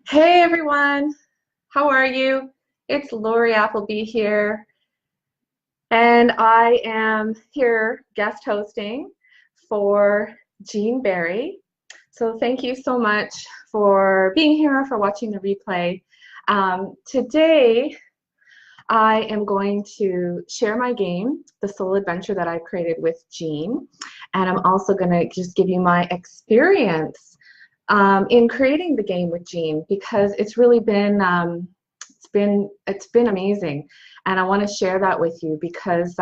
Hey everyone, how are you? It's Lorree Appleby here, and I am here guest hosting for Jean Berry. So thank you so much for being here, for watching the replay. Today, I am going to share my game, the soul adventure that I created with Jean, and I'm also going to just give you my experience in creating the game with Jean because it's really been it's been amazing, and I want to share that with you because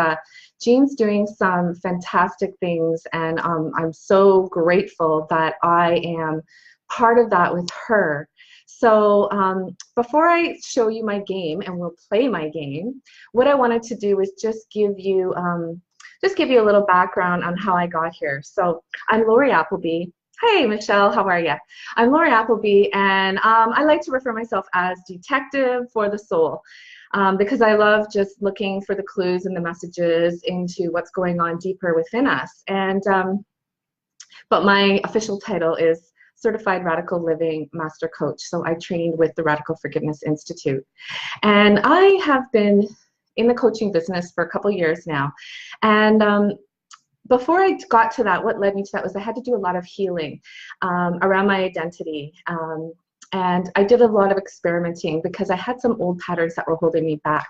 Jean's doing some fantastic things, and I'm so grateful that I am part of that with her. So before I show you my game and we'll play my game, what I wanted to do is just give you a little background on how I got here. So I'm Lorree Appleby. Hey, Michelle, how are you? I'm Lorree Appleby, and I like to refer myself as detective for the soul because I love just looking for the clues and the messages into what's going on deeper within us. But my official title is Certified Radical Living Master Coach. So I trained with the Radical Forgiveness Institute. And I have been in the coaching business for a couple years now. And before I got to that, what led me to that was I had to do a lot of healing around my identity. And I did a lot of experimenting because I had some old patterns that were holding me back.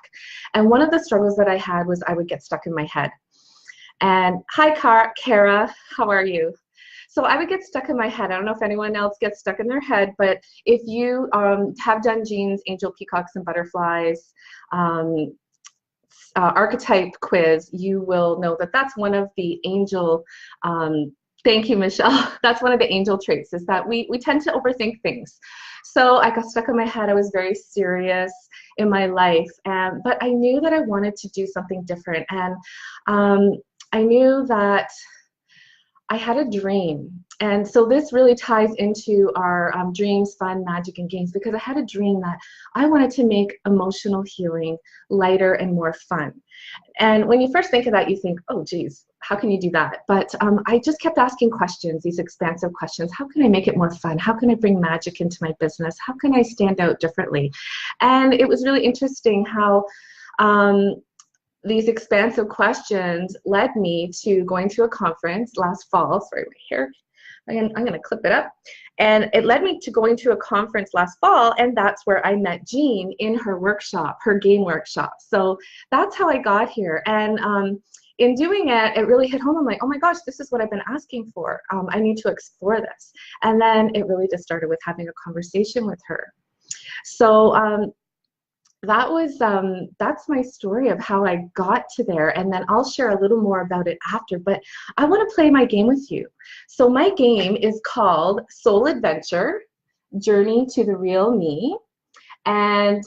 And one of the struggles that I had was I would get stuck in my head. And hi, Kara, how are you? So I would get stuck in my head. I don't know if anyone else gets stuck in their head, but if you have done Jean's Angel Peacocks and Butterflies archetype quiz, you will know that that's one of the angel, thank you, Michelle, that's one of the angel traits, is that we tend to overthink things. So I got stuck in my head. I was very serious in my life, but I knew that I wanted to do something different. And I knew that I had a dream. And so this really ties into our dreams, fun, magic, and games, because I had a dream that I wanted to make emotional healing lighter and more fun. And when you first think of that, you think, oh, geez, how can you do that? But I just kept asking questions, these expansive questions. How can I make it more fun? How can I bring magic into my business? How can I stand out differently? And it was really interesting how these expansive questions led me to going to a conference last fall. Sorry, my hair. I'm going to clip it up. And it led me to going to a conference last fall, and that's where I met Jean in her workshop, her game workshop. So that's how I got here. And in doing it, it really hit home. I'm like, oh my gosh, this is what I've been asking for. I need to explore this. And then it really just started with having a conversation with her. So that's my story of how I got to there, and then I'll share a little more about it after, but I want to play my game with you. So my game is called Soul Adventure, Journey to the Real Me, and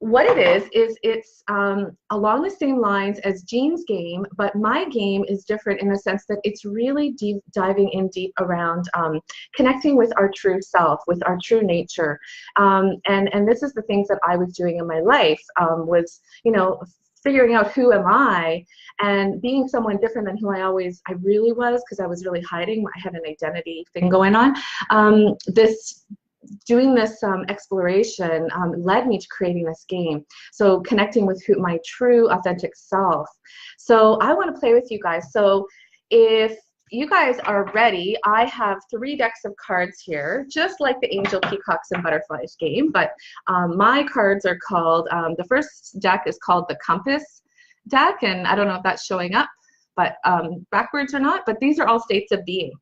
what it is it's along the same lines as Jean's game, but my game is different in the sense that it's really diving in deep around connecting with our true self, with our true nature. And this is the things that I was doing in my life, was, figuring out who am I and being someone different than who I really was, because I was really hiding. I had an identity thing going on. Doing this exploration led me to creating this game. So connecting with my true authentic self. So I want to play with you guys. So if you guys are ready, I have 3 decks of cards here, just like the Angel Peacocks and Butterflies game, but my cards are called, the first deck is called the Compass deck, and I don't know if that's showing up, but backwards or not, but these are all states of being.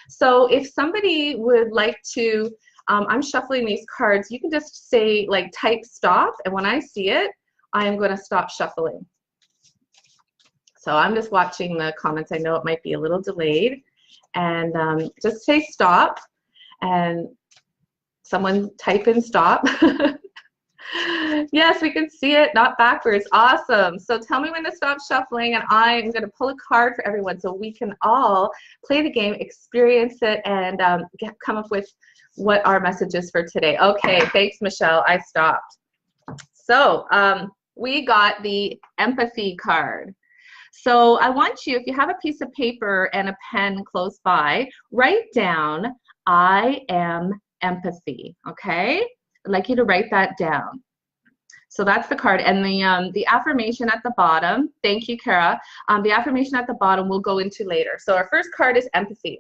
So if somebody would like to, I'm shuffling these cards. You can just say, like, type stop, and when I see it, I am going to stop shuffling. So I'm just watching the comments. I know it might be a little delayed, and just say stop, and someone type in stop. Yes, we can see it, not backwards. Awesome. So tell me when to stop shuffling, and I'm going to pull a card for everyone so we can all play the game, experience it, and come up with what our message is for today. Okay, thanks, Michelle. I stopped. So we got the empathy card. So I want you, if you have a piece of paper and a pen close by, write down, I am empathy, okay? I'd like you to write that down. So that's the card, and the affirmation at the bottom, thank you, Kara. The affirmation at the bottom we'll go into later. So our first card is empathy.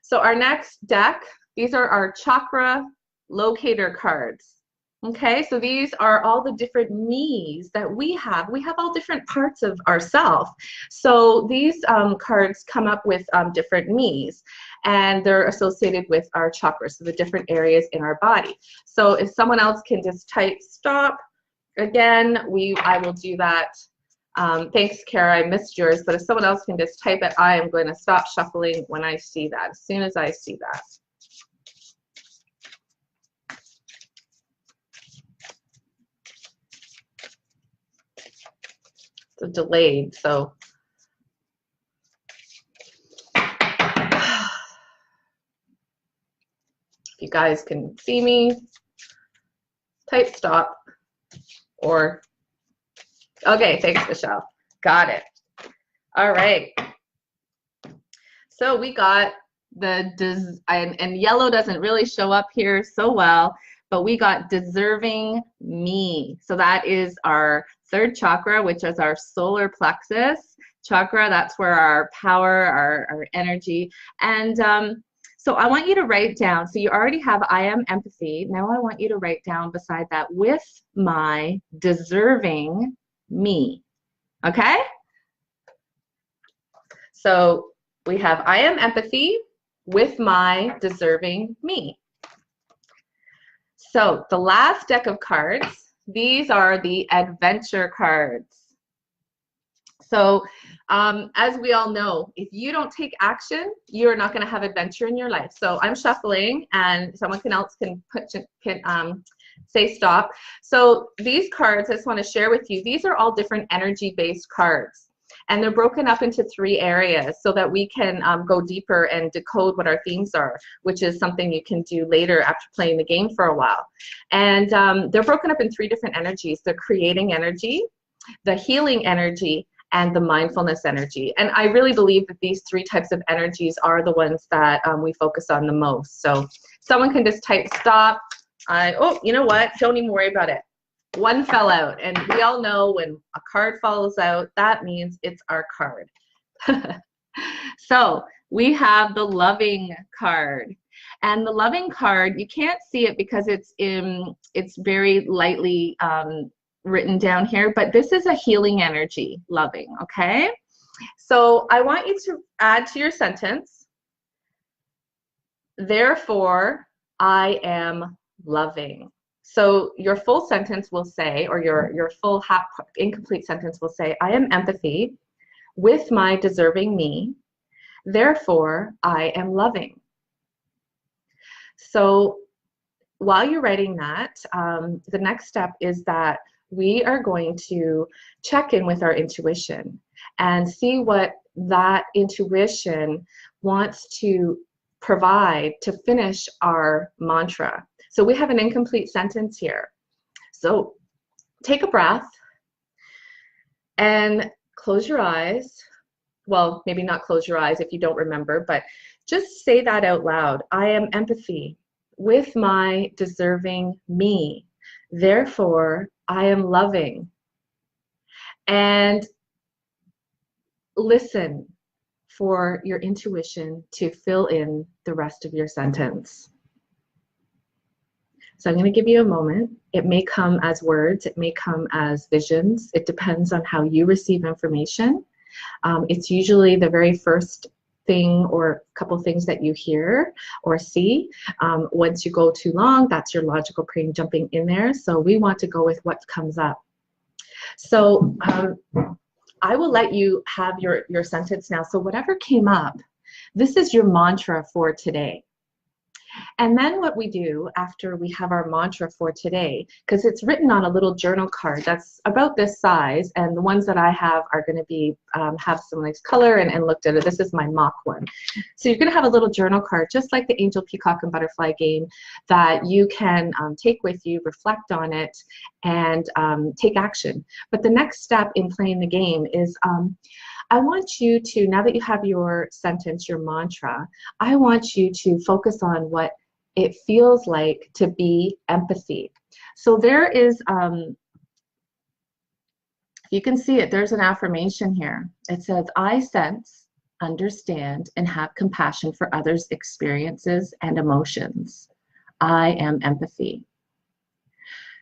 So our next deck, these are our chakra locator cards. Okay, so these are all the different me's that we have. We have all different parts of ourselves. So these cards come up with different me's, and they're associated with our chakras, so the different areas in our body. So if someone else can just type stop, again, I will do that. Thanks, Kara, I missed yours, but if someone else can just type it, I am going to stop shuffling when I see that, as soon as I see that. It's delayed, so. If you guys can see me, type stop. Or, okay, thanks, Michelle. Got it. All right. So we got and yellow doesn't really show up here so well, but we got deserving me. So that is our third chakra, which is our solar plexus chakra. That's where our power, our energy, and so I want you to write down, so you already have I am empathy. Now I want you to write down beside that, with my deserving me. Okay? So we have I am empathy with my deserving me. So the last deck of cards, these are the adventure cards. So as we all know, if you don't take action, you're not going to have adventure in your life. So I'm shuffling, and someone else can say stop. So these cards, I just want to share with you, these are all different energy-based cards. And they're broken up into 3 areas so that we can go deeper and decode what our themes are, which is something you can do later after playing the game for a while. And they're broken up in 3 different energies: the creating energy, the healing energy, and the mindfulness energy. And I really believe that these 3 types of energies are the ones that we focus on the most. So someone can just type stop. Oh, you know what? Don't even worry about it. One fell out, and we all know when a card falls out, that means it's our card. So we have the loving card. And the loving card, you can't see it because it's very lightly written down here, but this is a healing energy, loving, okay? So I want you to add to your sentence, therefore I am loving. So your full sentence will say, or your full incomplete sentence will say, I am empathy with my deserving me, therefore I am loving. So while you're writing that, the next step is that we are going to check in with our intuition and see what that intuition wants to provide to finish our mantra. So we have an incomplete sentence here. So take a breath and close your eyes. Well, maybe not close your eyes if you don't remember, but just say that out loud. I am empathy with my deserving me. Therefore, I am loving. And listen for your intuition to fill in the rest of your sentence. So I'm going to give you a moment. It may come as words, it may come as visions. It depends on how you receive information. It's usually the very first thing or couple things that you hear or see. Once you go too long, that's your logical brain jumping in there. So we want to go with what comes up. So I will let you have your sentence now. So whatever came up, this is your mantra for today. And then what we do after we have our mantra for today, because it's written on a little journal card that's about this size, and the ones that I have are going to be have some nice color and looked at it. This is my mock one. So you're going to have a little journal card, just like the Angel, Peacock, and Butterfly game, that you can take with you, reflect on it, and take action. But the next step in playing the game is I want you to, now that you have your sentence, your mantra, I want you to focus on what it feels like to be empathy. So there is, you can see it, there's an affirmation here. It says, I sense, understand, and have compassion for others' experiences and emotions. I am empathy.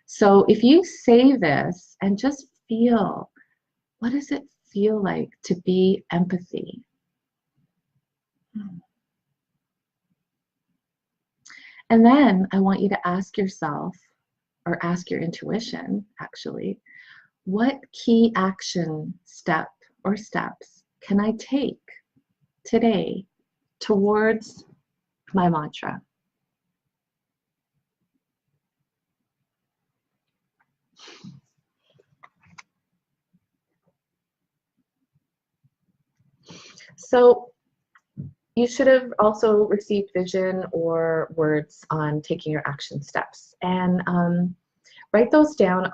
So if you say this and just feel, what does it feel like to be empathy? And then I want you to ask yourself, or ask your intuition, actually, what key action step or steps can I take today towards my mantra? So you should have also received vision or words on taking your action steps. And write those down,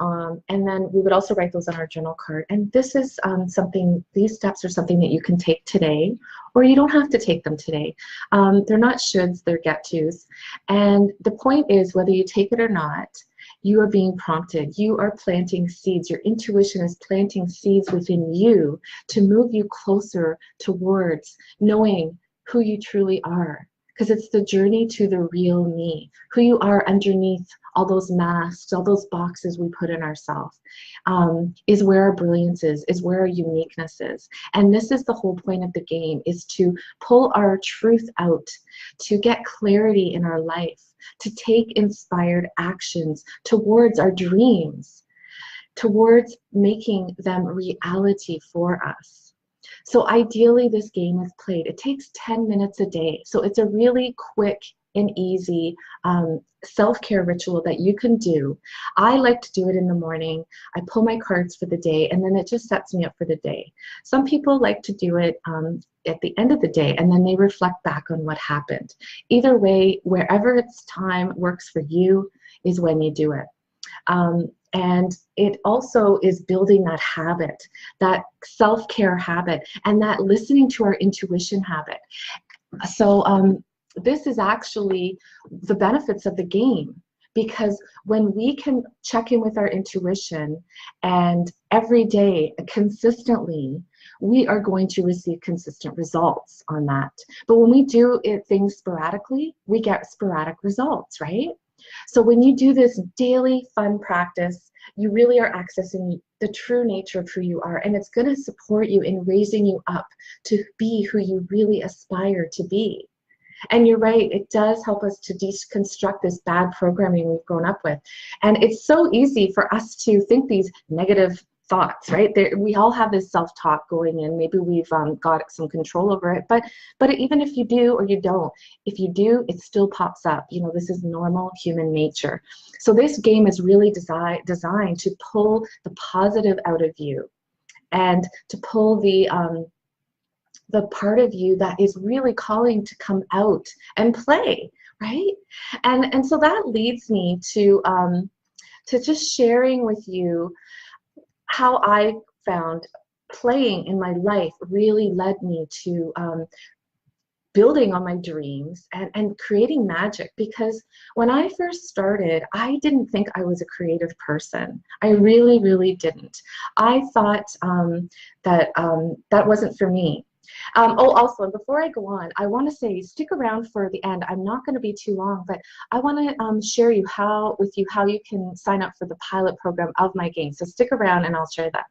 and then we would also write those on our journal card. And this is something, these steps are something that you can take today, or you don't have to take them today. They're not shoulds, they're get-tos. And the point is, whether you take it or not, you are being prompted. You are planting seeds. Your intuition is planting seeds within you to move you closer towards knowing who you truly are. Because it's the journey to the real me, who you are underneath all those masks, all those boxes we put in ourselves, is where our brilliance is where our uniqueness is. And this is the whole point of the game, is to pull our truth out, to get clarity in our life, to take inspired actions towards our dreams, towards making them reality for us. So ideally, this game is played. It takes 10 minutes a day. So it's a really quick and easy self-care ritual that you can do. I like to do it in the morning. I pull my cards for the day, and then it just sets me up for the day. Some people like to do it at the end of the day, and then they reflect back on what happened. Either way, wherever it's time works for you is when you do it. And it also is building that habit, that self-care habit, and that listening to our intuition habit. So this is actually the benefits of the game, because when we can check in with our intuition and every day consistently, we are going to receive consistent results on that. But when we do things sporadically, we get sporadic results, right? So when you do this daily fun practice, you really are accessing the true nature of who you are, and it's going to support you in raising you up to be who you really aspire to be. And you're right, it does help us to deconstruct this bad programming we've grown up with. And it's so easy for us to think these negative thoughts, right? We all have this self-talk going in. Maybe we've got some control over it, but even if you do or you don't, if you do, it still pops up. You know, this is normal human nature. So this game is really designed to pull the positive out of you and to pull the part of you that is really calling to come out and play, right? And so that leads me to just sharing with you how I found playing in my life really led me to building on my dreams and creating magic. Because when I first started, I didn't think I was a creative person. I really, really didn't. I thought that wasn't for me. Oh, also, before I go on, I want to say, stick around for the end. I'm not going to be too long, but I want to share with you how you can sign up for the pilot program of my game. So stick around and I'll share that.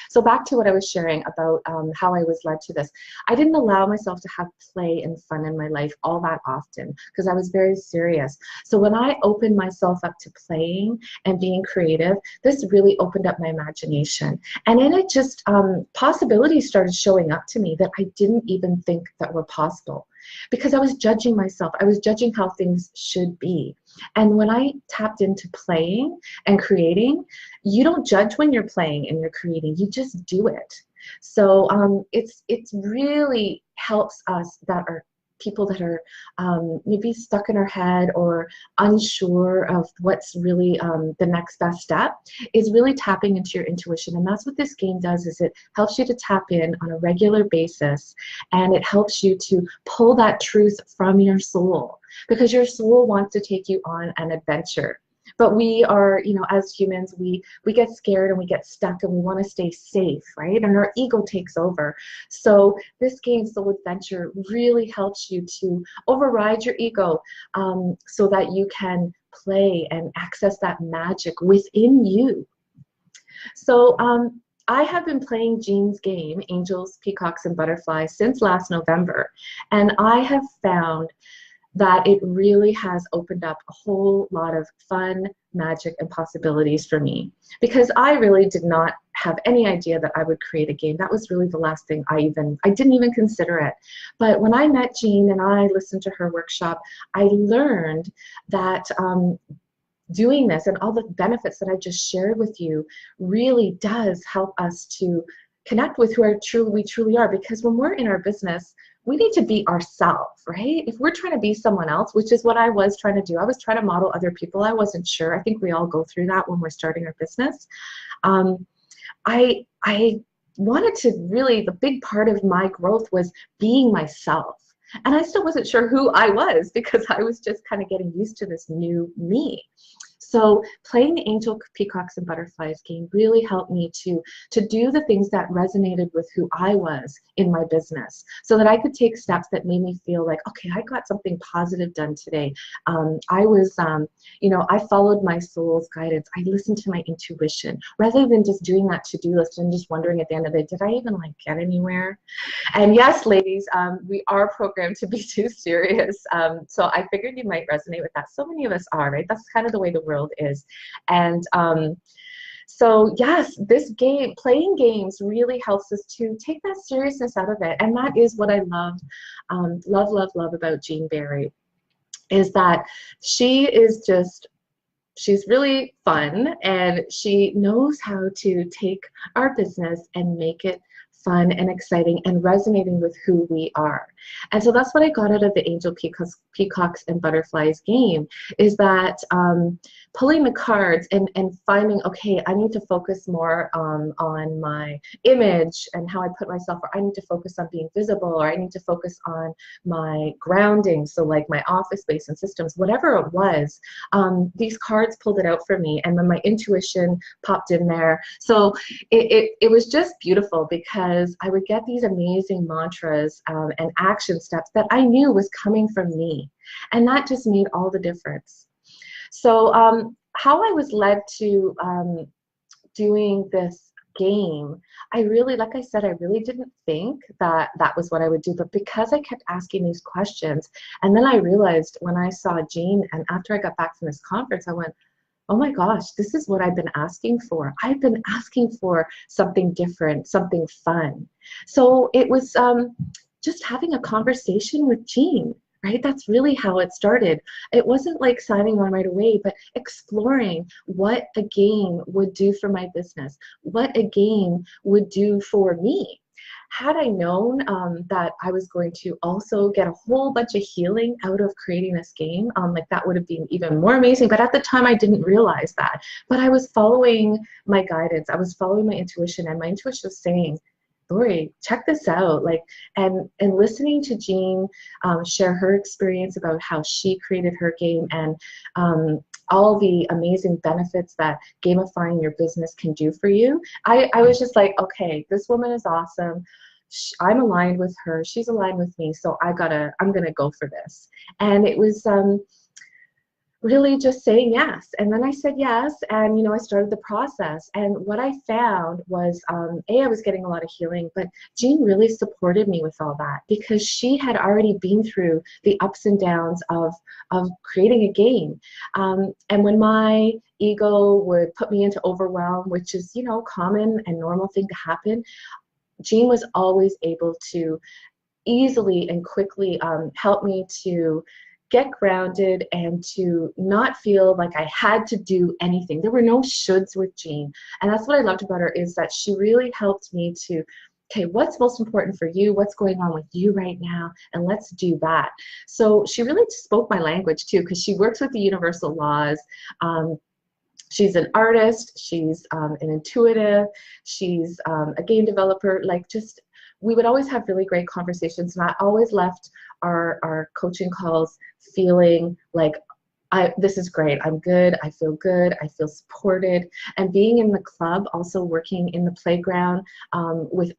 So back to what I was sharing about how I was led to this. I didn't allow myself to have play and fun in my life all that often because I was very serious. So when I opened myself up to playing and being creative, this really opened up my imagination. And then it just, possibilities started showing up to me that I didn't even think that were possible. Because I was judging myself. I was judging how things should be. And when I tapped into playing and creating, you don't judge when you're playing and you're creating. You just do it. So it's really helps us that are people that are maybe stuck in our head or unsure of what's really the next best step, is really tapping into your intuition. And that's what this game does, is it helps you to tap in on a regular basis, and it helps you to pull that truth from your soul. because your soul wants to take you on an adventure. But we are, you know, as humans, we get scared and we get stuck and we want to stay safe, right? And our ego takes over. So this game, Soul Adventure, really helps you to override your ego, so that you can play and access that magic within you. So I have been playing Jean's game, Angels, Peacocks, and Butterflies, since last November. And I have found that it really has opened up a whole lot of fun, magic, and possibilities for me. Because I really did not have any idea that I would create a game. That was really the last thing I didn't even consider it. But when I met Jean and I listened to her workshop, I learned that doing this and all the benefits that I just shared with you really does help us to connect with who we truly are. Because when we're in our business, we need to be ourselves, right? If we're trying to be someone else, which is what I was trying to do, I was trying to model other people. I wasn't sure. I think we all go through that when we're starting our business. I wanted to really, the big part of my growth was being myself. And I still wasn't sure who I was, because I was just kind of getting used to this new me. So playing the Angel, Peacocks, and Butterflies game really helped me to do the things that resonated with who I was in my business, so that I could take steps that made me feel like, okay, I got something positive done today. I was, you know, I followed my soul's guidance. I listened to my intuition, rather than just doing that to-do list and just wondering at the end of the day, did I even like get anywhere? And yes, ladies, we are programmed to be too serious. So I figured you might resonate with that. So many of us are, right? That's kind of the way the world is. And so yes, this game, playing games, really helps us to take that seriousness out of it. And that is what I love about Jean Barry, is that she is just, she's really fun, and she knows how to take our business and make it fun and exciting and resonating with who we are. And so that's what I got out of the Angel, Peacocks, and Butterflies game, is that pulling the cards and finding, okay, I need to focus more on my image and how I put myself, or I need to focus on being visible, or I need to focus on my grounding, so like my office space and systems, whatever it was. These cards pulled it out for me, and then my intuition popped in there. So it was just beautiful, because I would get these amazing mantras and action steps that I knew was coming from me, and that just made all the difference. So how I was led to doing this game, I really, like I said, I really didn't think that that was what I would do, but because I kept asking these questions, and then I realized when I saw Jean, and after I got back from this conference, I went, oh my gosh, this is what I've been asking for. I've been asking for something different, something fun. So it was just having a conversation with Jean, right? That's really how it started. It wasn't like signing on right away, but exploring what a game would do for my business, what a game would do for me. Had I known that I was going to also get a whole bunch of healing out of creating this game, like that would have been even more amazing. But at the time, I didn't realize that. But I was following my guidance. I was following my intuition, and my intuition was saying, Lorree, check this out. Like, and listening to Jean share her experience about how she created her game, and all the amazing benefits that gamifying your business can do for you, I was just like, okay, this woman is awesome. I'm aligned with her. She's aligned with me. So I'm gonna go for this. And it was really just saying yes. And then I said yes, and I started the process. And what I found was, I was getting a lot of healing, but Jean really supported me with all that, because she had already been through the ups and downs of creating a game. And when my ego would put me into overwhelm, which is, common and normal thing to happen, Jean was always able to easily and quickly help me to get grounded and to not feel like I had to do anything. There were no shoulds with Jean. And that's what I loved about her, is that she really helped me to, okay, what's most important for you? What's going on with you right now? And let's do that. So she really spoke my language too, because she works with the universal laws. She's an artist, she's an intuitive, she's a game developer, like just we would always have really great conversations, and I always left our coaching calls feeling like, this is great. I'm good. I feel supported. And being in the club, also working in the playground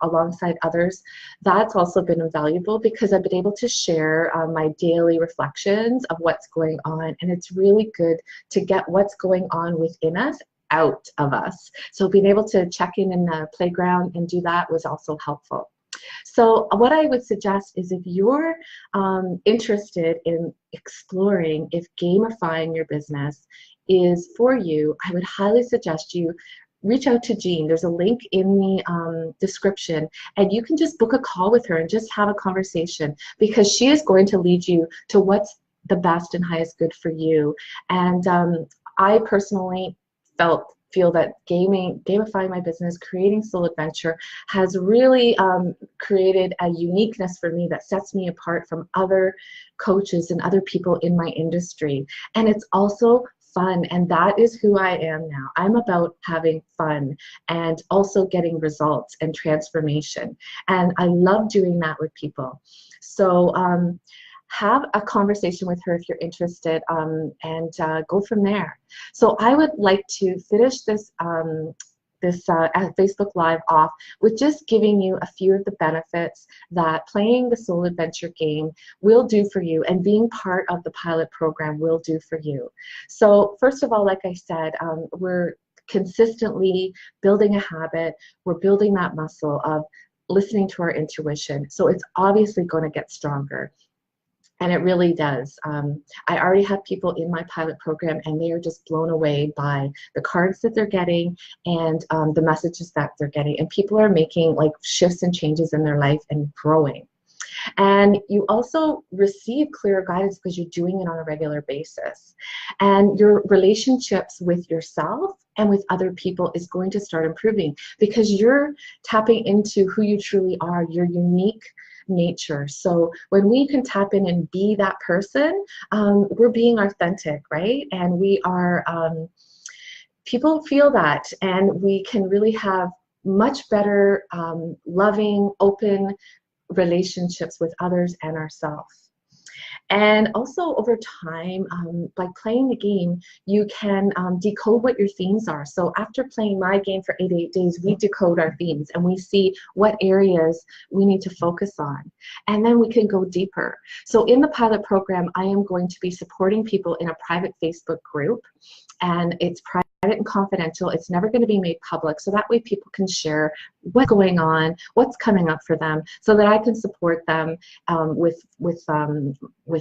alongside others, that's also been invaluable because I've been able to share my daily reflections of what's going on. And it's really good to get what's going on within us out of us. So being able to check in the playground and do that was also helpful. So what I would suggest is if you're interested in exploring if gamifying your business is for you, I would highly suggest you reach out to Jean. There's a link in the description, and you can just book a call with her and just have a conversation, because she is going to lead you to what's the best and highest good for you. And I personally feel that gamifying my business, creating Soul Adventure, has really created a uniqueness for me that sets me apart from other coaches and other people in my industry. And it's also fun, and that is who I am now. I'm about having fun and also getting results and transformation. And I love doing that with people. So have a conversation with her if you're interested, and go from there. So I would like to finish this Facebook Live off with just giving you a few of the benefits that playing the Soul Adventure game will do for you, and being part of the pilot program will do for you. So first of all, like I said, we're consistently building a habit. We're building that muscle of listening to our intuition. So it's obviously going to get stronger. And it really does. I already have people in my pilot program, and they are just blown away by the cards that they're getting and the messages that they're getting. And people are making like shifts and changes in their life and growing. And you also receive clearer guidance because you're doing it on a regular basis. And your relationships with yourself and with other people is going to start improving because you're tapping into who you truly are, your unique nature. So when we can tap in and be that person, we're being authentic, right? And we are, people feel that, and we can really have much better, loving, open relationships with others and ourselves. And also over time, by playing the game, you can decode what your themes are. So after playing my game for 88 days, we decode our themes and we see what areas we need to focus on. And then we can go deeper. So in the pilot program, I am going to be supporting people in a private Facebook group, and it's private and confidential. It's never going to be made public, so that way people can share what's going on, what's coming up for them, so that I can support them with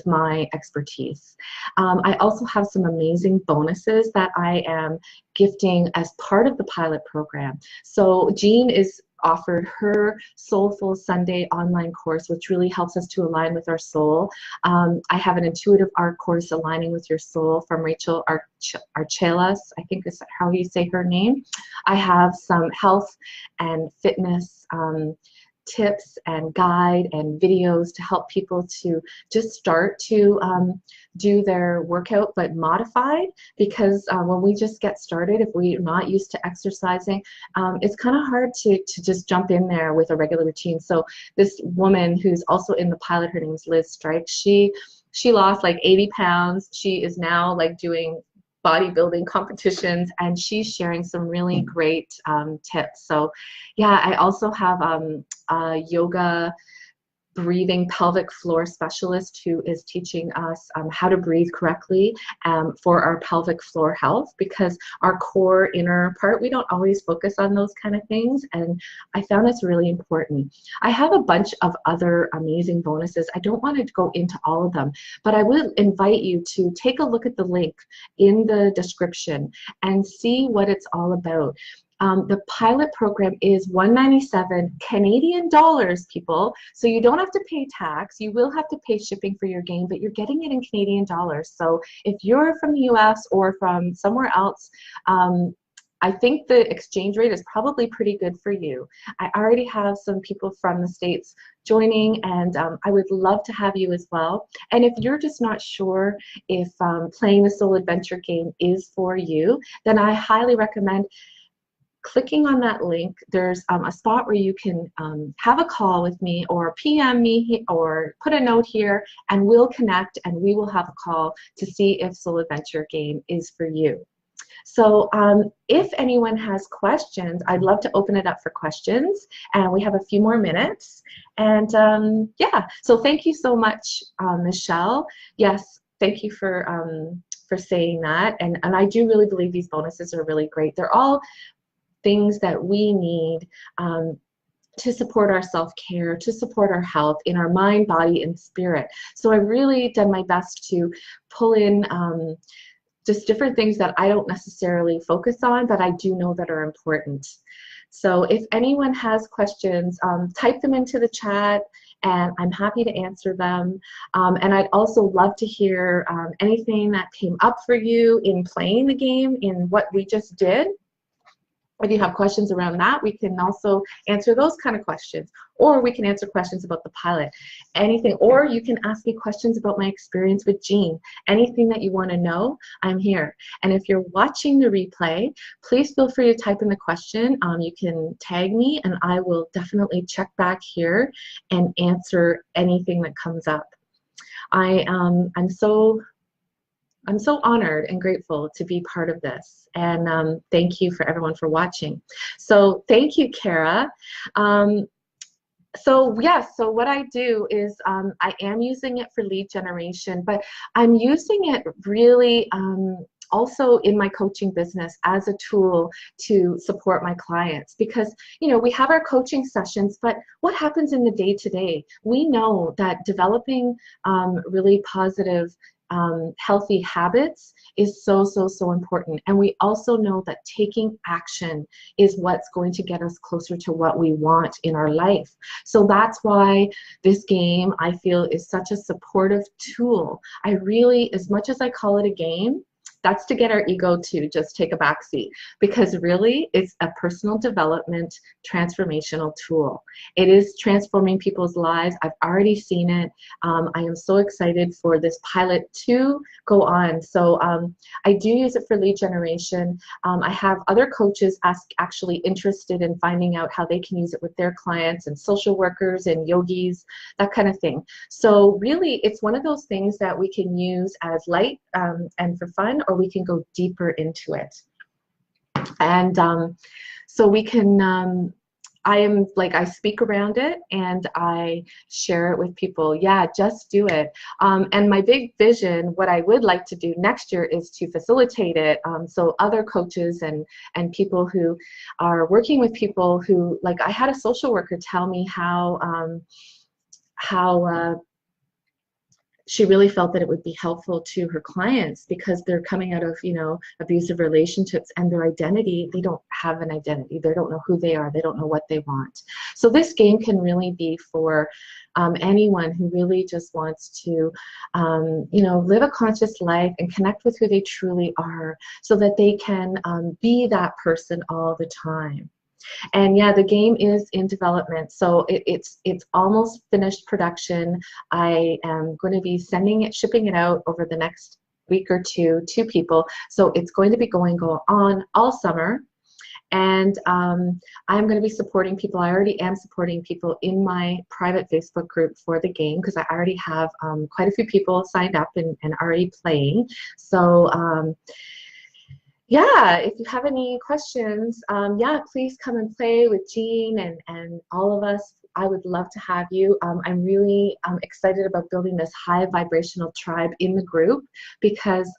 my expertise. I also have some amazing bonuses that I am gifting as part of the pilot program. So Jean is offered her Soulful Sunday online course, which really helps us to align with our soul. I have an intuitive art course, Aligning with Your Soul, from Rachel Archelas, I think is how you say her name. I have some health and fitness tips and guide and videos to help people to just start to do their workout, but modified, because when we just get started, if we're not used to exercising, it's kind of hard to just jump in there with a regular routine. So this woman who's also in the pilot, her name is Liz Strike, she lost like 80 pounds. She is now like doing bodybuilding competitions, and she's sharing some really great tips. So yeah, I also have a yoga breathing pelvic floor specialist who is teaching us how to breathe correctly for our pelvic floor health, because our core inner part, we don't always focus on those kind of things, and I found it's really important. I have a bunch of other amazing bonuses. I don't want to go into all of them, but I would invite you to take a look at the link in the description and see what it's all about. The pilot program is $197 Canadian dollars, people. So you don't have to pay tax. You will have to pay shipping for your game, but you're getting it in Canadian dollars. So if you're from the US or from somewhere else, I think the exchange rate is probably pretty good for you. I already have some people from the States joining, and I would love to have you as well. And if you're just not sure if playing the Soul Adventure game is for you, then I highly recommend clicking on that link, there's a spot where you can have a call with me or PM me or put a note here, and we'll connect and we will have a call to see if Soul Adventure game is for you. So if anyone has questions, I'd love to open it up for questions, and we have a few more minutes. And yeah, so thank you so much, Michelle. Yes, thank you for saying that. And I do really believe these bonuses are really great. They're all things that we need to support our self-care, to support our health in our mind, body, and spirit. So I've really done my best to pull in just different things that I don't necessarily focus on, but I do know that are important. So if anyone has questions, type them into the chat, and I'm happy to answer them. And I'd also love to hear anything that came up for you in playing the game, in what we just did. If you have questions around that, we can also answer those kind of questions, or we can answer questions about the pilot, anything, or you can ask me questions about my experience with Jean. Anything that you want to know, I'm here. And if you're watching the replay, please feel free to type in the question. You can tag me, and I will definitely check back here and answer anything that comes up. I'm so honored and grateful to be part of this, and thank you for everyone for watching. So thank you, Kara. So yes, so what I do is I am using it for lead generation, but I'm using it really also in my coaching business as a tool to support my clients, because we have our coaching sessions, but what happens in the day-to-day? We know that developing really positive healthy habits is so important, and we also know that taking action is what's going to get us closer to what we want in our life. So that's why this game, I feel, is such a supportive tool. I really, as much as I call it a game, that's to get our ego to just take a back seat, because really it's a personal development transformational tool. It is transforming people's lives. I've already seen it. I am so excited for this pilot to go on. So I do use it for lead generation. I have other coaches actually interested in finding out how they can use it with their clients, and social workers and yogis, that kind of thing. So really it's one of those things that we can use as light and for fun, or we can go deeper into it. And so we can, I speak around it and I share it with people. Yeah, just do it. And my big vision, what I would like to do next year, is to facilitate it. So other coaches and people who are working with people who, like, I had a social worker tell me how she really felt that it would be helpful to her clients, because they're coming out of, abusive relationships, and their identity, they don't have an identity. They don't know who they are. They don't know what they want. So this game can really be for anyone who really just wants to, live a conscious life and connect with who they truly are, so that they can be that person all the time. And yeah, the game is in development, so it's almost finished production. I am going to be shipping it out over the next week or two to people. So it's going to be going on all summer. And I'm going to be supporting people. I already am supporting people in my private Facebook group for the game, because I already have quite a few people signed up and already playing. So yeah, if you have any questions, yeah, please come and play with Jean and all of us. I would love to have you. I'm really excited about building this high vibrational tribe in the group, because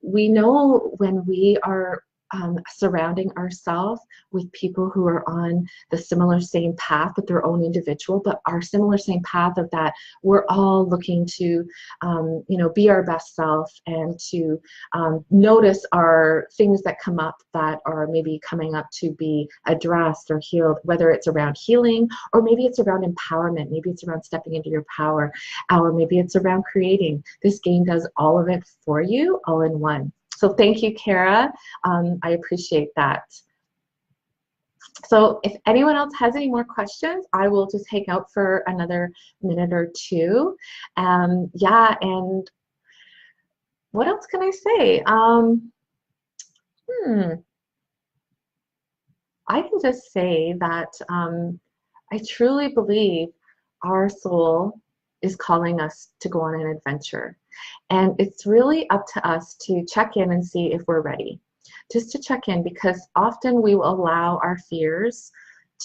we know when we are surrounding ourselves with people who are on the similar same path, but their own individual, but our similar same path of that, we're all looking to, be our best self, and to notice our things that come up that are maybe coming up to be addressed or healed, whether it's around healing, or maybe it's around empowerment, maybe it's around stepping into your power, or maybe it's around creating. This game does all of it for you, all in one. So thank you, Kara. I appreciate that. So if anyone else has any more questions, I will just hang out for another minute or two. Yeah, and what else can I say? I can just say that I truly believe our soul is calling us to go on an adventure. And it's really up to us to check in and see if we're ready. Just to check in, because often we will allow our fears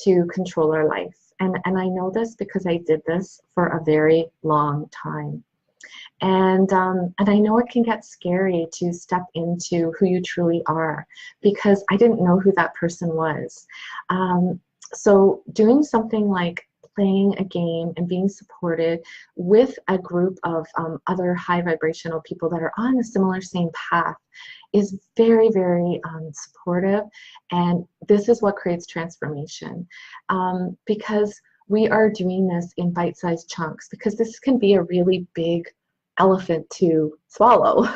to control our life. And I know this because I did this for a very long time. And I know it can get scary to step into who you truly are, because I didn't know who that person was. So doing something like playing a game and being supported with a group of other high vibrational people that are on a similar same path is very, very supportive. And this is what creates transformation, because we are doing this in bite-sized chunks, because this can be a really big elephant to swallow.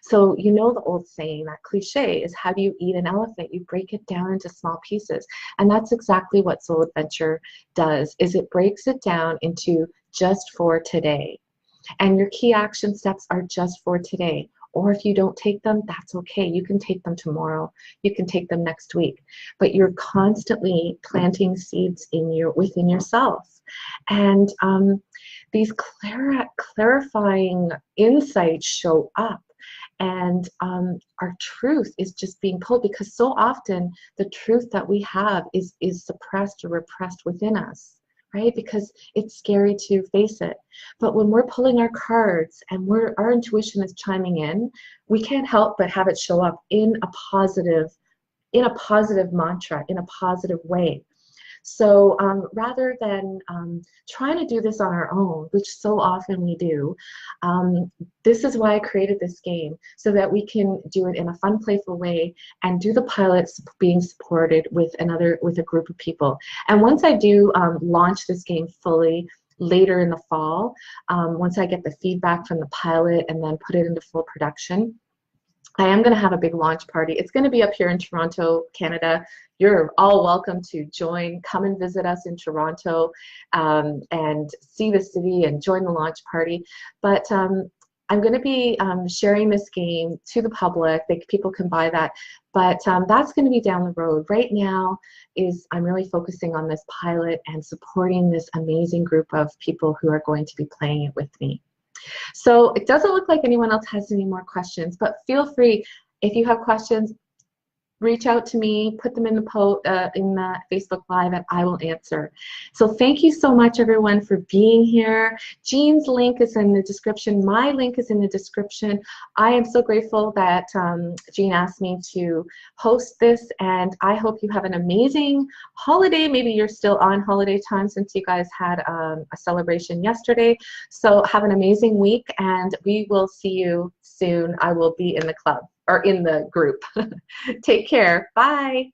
So you know the old saying, that cliche is, how do you eat an elephant? You break it down into small pieces. And that's exactly what Soul Adventure does, is it breaks it down into just for today. And your key action steps are just for today. Or if you don't take them, that's okay. You can take them tomorrow. You can take them next week. But you're constantly planting seeds within yourself. And these clarifying insights show up. And our truth is just being pulled, because so often the truth that we have is suppressed or repressed within us, right? Because it's scary to face it. But when we're pulling our cards and our intuition is chiming in, we can't help but have it show up in a positive mantra, in a positive way. So rather than trying to do this on our own, which so often we do, this is why I created this game, so that we can do it in a fun, playful way and do the pilots being supported with a group of people. And once I do launch this game fully later in the fall, once I get the feedback from the pilot and then put it into full production, I am going to have a big launch party. It's going to be up here in Toronto, Canada. You're all welcome to join. Come and visit us in Toronto and see the city and join the launch party. But I'm going to be sharing this game to the public. People can buy that. But that's going to be down the road. Right now I'm really focusing on this pilot and supporting this amazing group of people who are going to be playing it with me. So it doesn't look like anyone else has any more questions, but feel free, if you have questions, reach out to me, put them in the Facebook Live, and I will answer. So thank you so much, everyone, for being here. Jean's link is in the description. My link is in the description. I am so grateful that Jean asked me to host this, and I hope you have an amazing holiday. Maybe you're still on holiday time since you guys had a celebration yesterday. So have an amazing week, and we will see you soon. I will be in the club, or in the group. Take care. Bye.